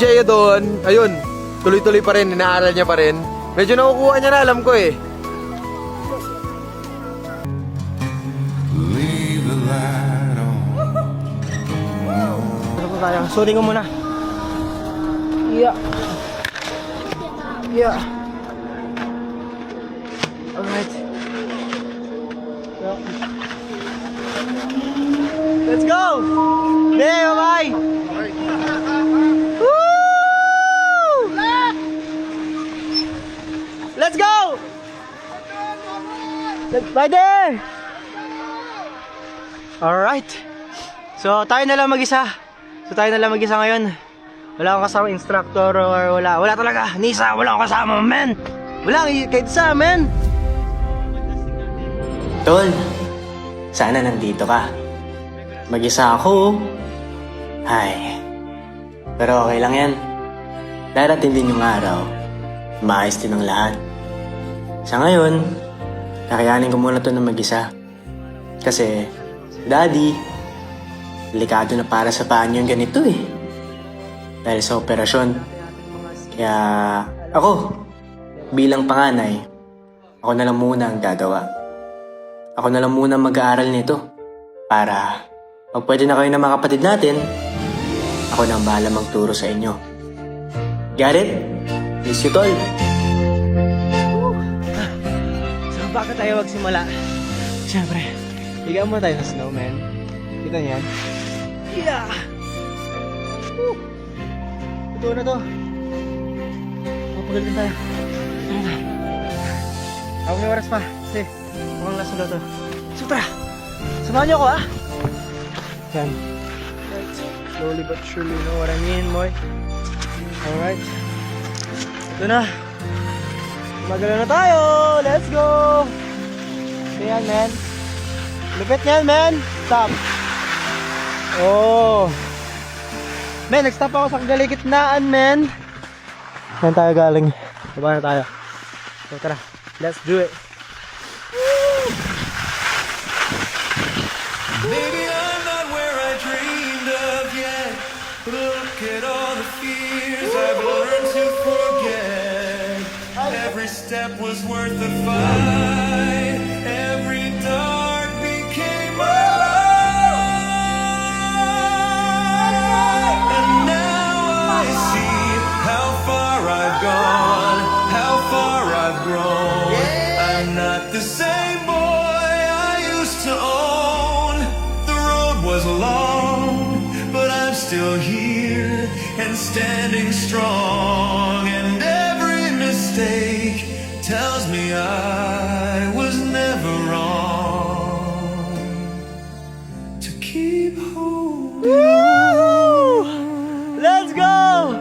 Jeo doon, ayun, tuloy-tuloy pa rin, inaaral niya pa rin. Medyo nakukuha niya na, alam ko eh. Ano tayo? Sorry ko muna. Yeah. Yeah. Alright. Yeah. Let's go! Hey, bye-bye! Woo! Let's go! Bye there! Alright. So, tayo na lang mag-isa. Ngayon. Wala akong kasama instructor or wala talaga. Nisa, wala akong kasama, man. Wala, kahit sa, man. Tol, sana nandito ka. Mag-isa ako. Ay, pero okay lang yan. Darating din yung araw. Maayos din ang lahat. Sa ngayon, kakayanin ko muna to na mag-isa. Kasi, Daddy, delikado na para sa paan yung ganito eh. Dahil sa operasyon. Kaya, ako, bilang panganay, ako na lang muna ang gagawa. Ako na lang muna mag-aaral nito. Para, pag pwede na kayo ng mga kapatid natin, ako na ang bahala magturo sa inyo. Got it? Miss you, Tol. So, bakit tayo magsimula? Siyempre, higa muna tayo sa snowman. Kita niyan? Yeah! Woo! Ito na to. Mapagalitin tayo. Tara na. Ako may oras pa. Kasi, mukhang last na to. So, tara! Samahan niyo ako, ah! Yan. Right. Slowly but surely, you know what I mean, boy? Alright. Ito na. Magala na tayo! Let's go! Ayan, man. Lupit niyan, man! Stop! Oh! Man, nag-stop ako sa kagaligitnaan, man! Saan tayo galing? Baba na tayo. So, tara. Let's do it! Maybe I'm not where I dreamed of yet. Look at all the fears I've learned to forget. Every step was worth the fight. Every dark became a light. And now I see how far I've gone, how far I've grown. I'm not the same boy I used to own. The road was long, but I'm still here and standing strong. And every mistake tells me I was never wrong. To keep holding. Woo! Let's go!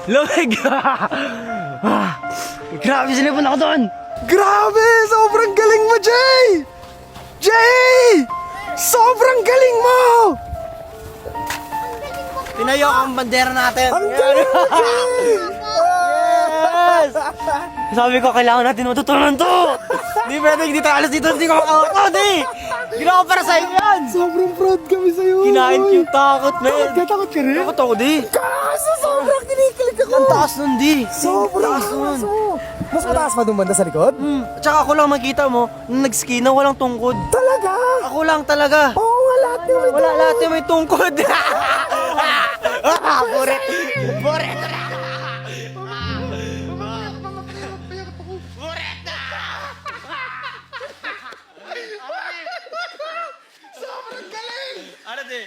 Lamig! Grabe, sinipon ako doon! Grabe! Sobrang galing mo, Jay! Jay! Sobrang galing mo! Pinayo ang bandera natin! Ang galing mo, Jay! Yes! Sabi ko, kailangan natin matutunan to! Hindi pwede, hindi tayo alas dito, hindi ko makakot, di! Ginawa ko para sa'yo yan! Sobrang proud kami sa'yo. Kinain ko yung takot, man! Takot ka rin? Takot ako, di! Kaso sobrang kinikilig ako. Ang taas nun, di! Sobrang taas nun! Mas mataas pa doon banda sa likod? Tsaka ako lang makita mo, nung nag-ski na walang tungkod. Talaga? Ako lang talaga! Oo, wala naman. Wala lahat yung may tungkod! Buret! Buret! Sobrang galing! Ano di?